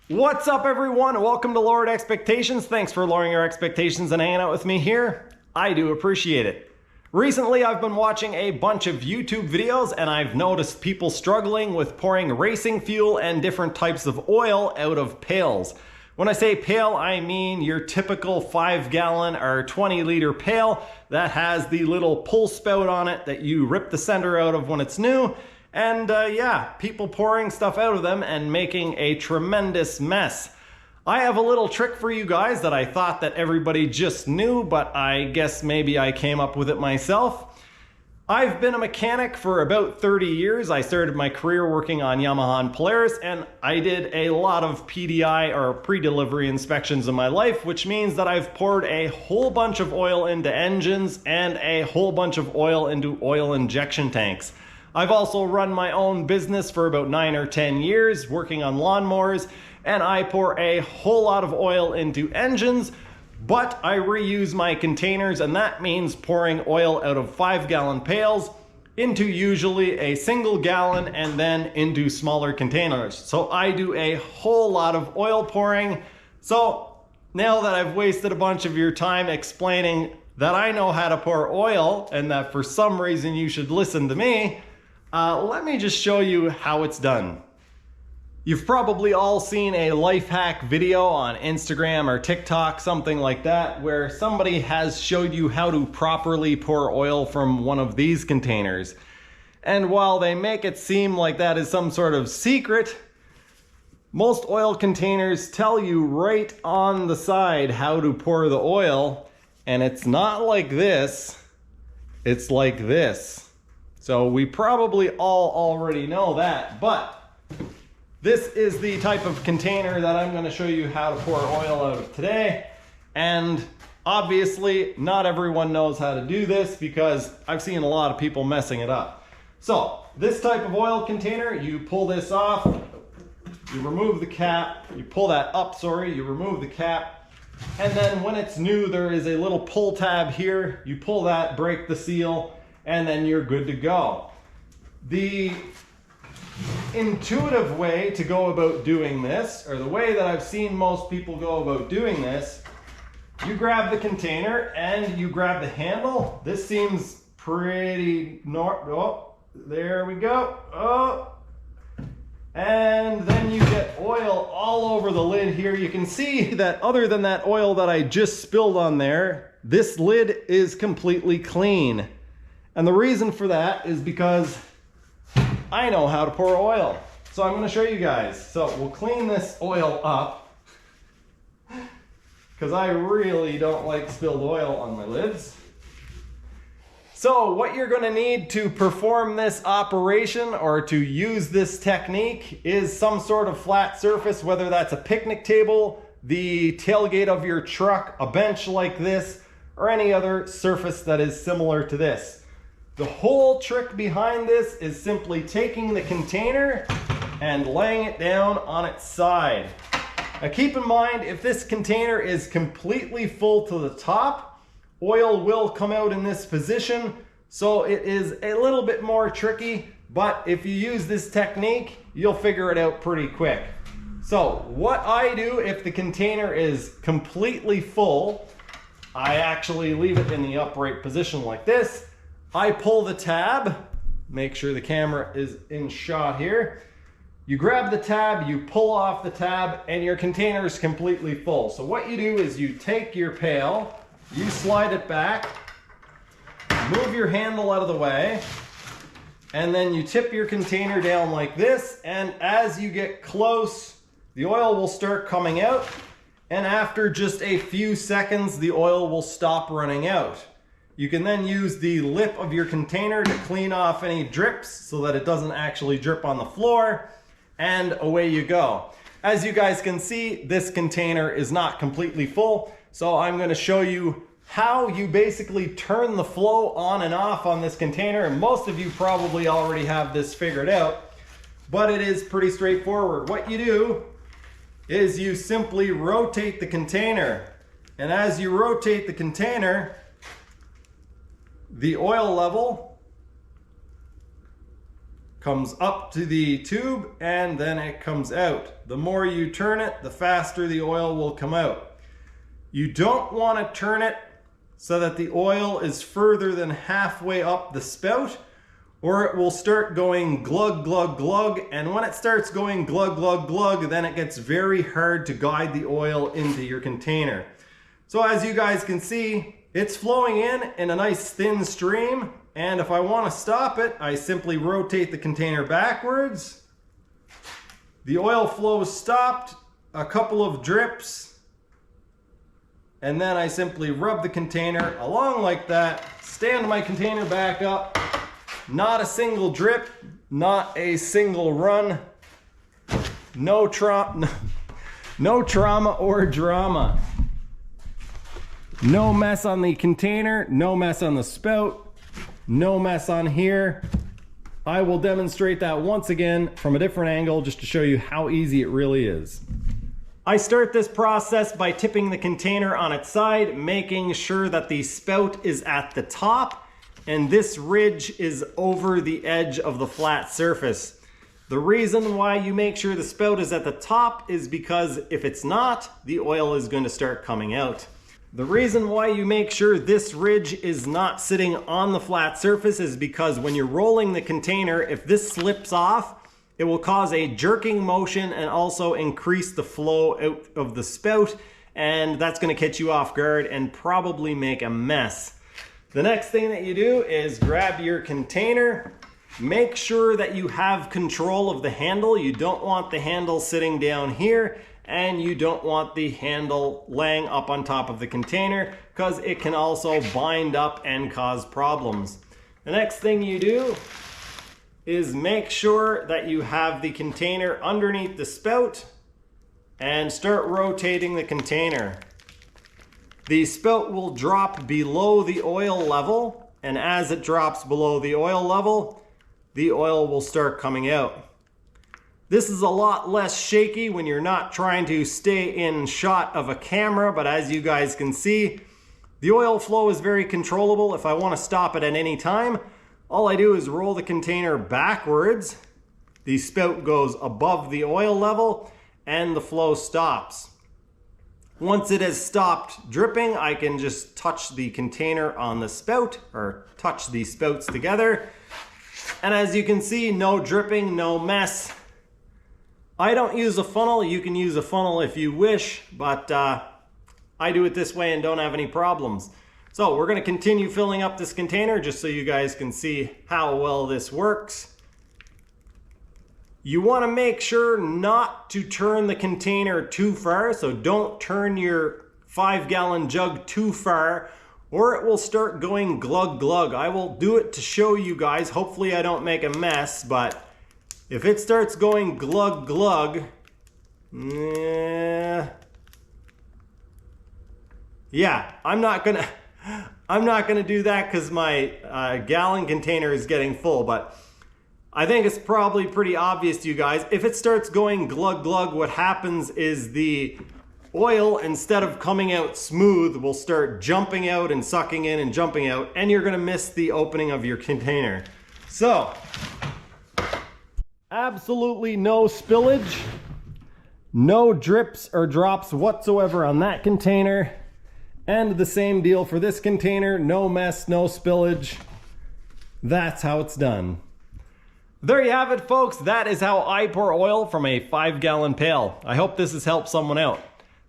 What's up, everyone? Welcome to Lowered Expectations. Thanks for lowering your expectations and hanging out with me here. I do appreciate it. Recently, I've been watching a bunch of YouTube videos and I've noticed people struggling with pouring racing fuel and different types of oil out of pails. When I say pail, I mean your typical 5-gallon or 20-liter pail that has the little pull spout on it that you rip the center out of when it's new. And yeah, people pouring stuff out of them and making a tremendous mess. I have a little trick for you guys that I thought that everybody just knew, but I guess maybe I came up with it myself. I've been a mechanic for about 30 years. I started my career working on Yamaha and Polaris, and I did a lot of PDI or pre-delivery inspections in my life, which means that I've poured a whole bunch of oil into engines and a whole bunch of oil into oil injection tanks. I've also run my own business for about 9 or 10 years working on lawnmowers, and I pour a whole lot of oil into engines, but I reuse my containers, and that means pouring oil out of 5-gallon pails into usually a single gallon and then into smaller containers. So I do a whole lot of oil pouring. So now that I've wasted a bunch of your time explaining that I know how to pour oil and that for some reason you should listen to me, let me just show you how it's done. You've probably all seen a life hack video on Instagram or TikTok, something like that, where somebody has showed you how to properly pour oil from one of these containers. And while they make it seem like that is some sort of secret, most oil containers tell you right on the side how to pour the oil, and it's not like this, it's like this. So we probably all already know that, but this is the type of container that I'm going to show you how to pour oil out of today. And obviously not everyone knows how to do this because I've seen a lot of people messing it up. So this type of oil container, you pull this off, you remove the cap, you pull that up, you remove the cap, and then when it's new there is a little pull tab here. You pull that, break the seal, and then you're good to go. The intuitive way to go about doing this, or the way that I've seen most people go about doing this, you grab the container and you grab the handle. This seems pretty oh, there we go. Oh. And then you get oil all over the lid here. You can see that other than that oil that I just spilled on there, this lid is completely clean. And the reason for that is because I know how to pour oil. So I'm going to show you guys. So we'll clean this oil up because I really don't like spilled oil on my lids. So what you're going to need to perform this operation or to use this technique is some sort of flat surface, whether that's a picnic table, the tailgate of your truck, a bench like this, or any other surface that is similar to this. The whole trick behind this is simply taking the container and laying it down on its side. Now keep in mind, if this container is completely full to the top, oil will come out in this position, so it is a little bit more tricky, but if you use this technique, you'll figure it out pretty quick. So what I do if the container is completely full, I actually leave it in the upright position like this. I pull the tab, make sure the camera is in shot here. You grab the tab, you pull off the tab, and your container is completely full. So what you do is you take your pail, you slide it back, move your handle out of the way, and then you tip your container down like this, and as you get close, the oil will start coming out, and after just a few seconds, the oil will stop running out. You can then use the lip of your container to clean off any drips so that it doesn't actually drip on the floor, and away you go. As you guys can see, this container is not completely full, so I'm going to show you how you basically turn the flow on and off on this container, and most of you probably already have this figured out, but it is pretty straightforward. What you do is you simply rotate the container, and as you rotate the container, the oil level comes up to the tube and then it comes out. The more you turn it, the faster the oil will come out. You don't want to turn it so that the oil is further than halfway up the spout, or it will start going glug, glug, glug. And when it starts going glug, glug, glug, then it gets very hard to guide the oil into your container. So as you guys can see, it's flowing in a nice thin stream. And if I want to stop it, I simply rotate the container backwards. The oil flow stopped, a couple of drips, and then I simply rub the container along like that, stand my container back up, not a single drip, not a single run, no trauma or drama. No mess on the container, no mess on the spout. No mess on here. I will demonstrate that once again from a different angle just to show you how easy it really is. I start this process by tipping the container on its side, making sure that the spout is at the top and this ridge is over the edge of the flat surface. The reason why you make sure the spout is at the top is because if it's not, the oil is going to start coming out. The reason why you make sure this ridge is not sitting on the flat surface is because when you're rolling the container, if this slips off, it will cause a jerking motion and also increase the flow out of the spout, and that's going to catch you off guard and probably make a mess. The next thing that you do is grab your container, make sure that you have control of the handle. You don't want the handle sitting down here, and you don't want the handle laying up on top of the container because it can also bind up and cause problems. The next thing you do is make sure that you have the container underneath the spout and start rotating the container. The spout will drop below the oil level, and as it drops below the oil level, the oil will start coming out. This is a lot less shaky when you're not trying to stay in shot of a camera, but as you guys can see, the oil flow is very controllable. If I want to stop it at any time, all I do is roll the container backwards. The spout goes above the oil level and the flow stops. Once it has stopped dripping, I can just touch the container on the spout or touch the spouts together. And as you can see, no dripping, no mess. I don't use a funnel. You can use a funnel if you wish, but I do it this way and don't have any problems. So we're going to continue filling up this container just so you guys can see how well this works. You want to make sure not to turn the container too far, so don't turn your 5-gallon jug too far or it will start going glug glug. I will do it to show you guys. Hopefully I don't make a mess, but if it starts going glug glug, yeah, I'm not gonna do that because my gallon container is getting full, but I think it's probably pretty obvious to you guys. If it starts going glug glug, what happens is the oil, instead of coming out smooth, will start jumping out and sucking in and jumping out, and you're gonna miss the opening of your container. So, absolutely no spillage, no drips or drops whatsoever on that container. And the same deal for this container, no mess, no spillage. That's how it's done. There you have it, folks. That is how I pour oil from a 5-gallon pail. I hope this has helped someone out.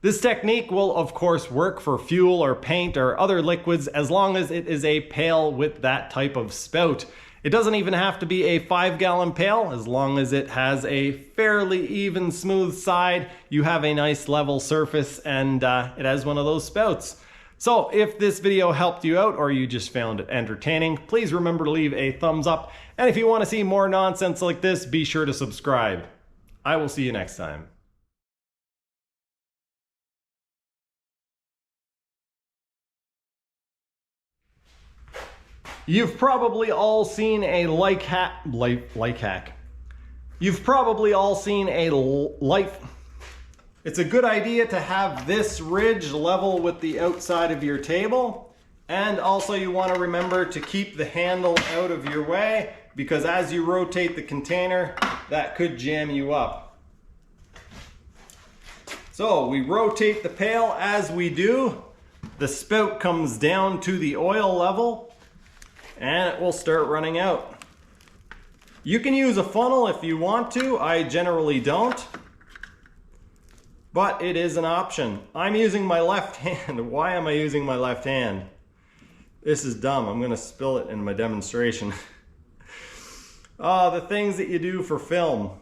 This technique will of course work for fuel or paint or other liquids as long as it is a pail with that type of spout. It doesn't even have to be a 5-gallon pail. As long as it has a fairly even, smooth side, you have a nice level surface, and it has one of those spouts. So if this video helped you out or you just found it entertaining, please remember to leave a thumbs up. And if you want to see more nonsense like this, be sure to subscribe. I will see you next time. You've probably all seen a life hack. You've probably all seen a life. It's a good idea to have this ridge level with the outside of your table. And also you want to remember to keep the handle out of your way because as you rotate the container, that could jam you up. So we rotate the pail. As we do, the spout comes down to the oil level and it will start running out. You can use a funnel if you want to. I generally don't, but it is an option. I'm using my left hand. Why am I using my left hand? This is dumb. I'm gonna spill it in my demonstration. The things that you do for film.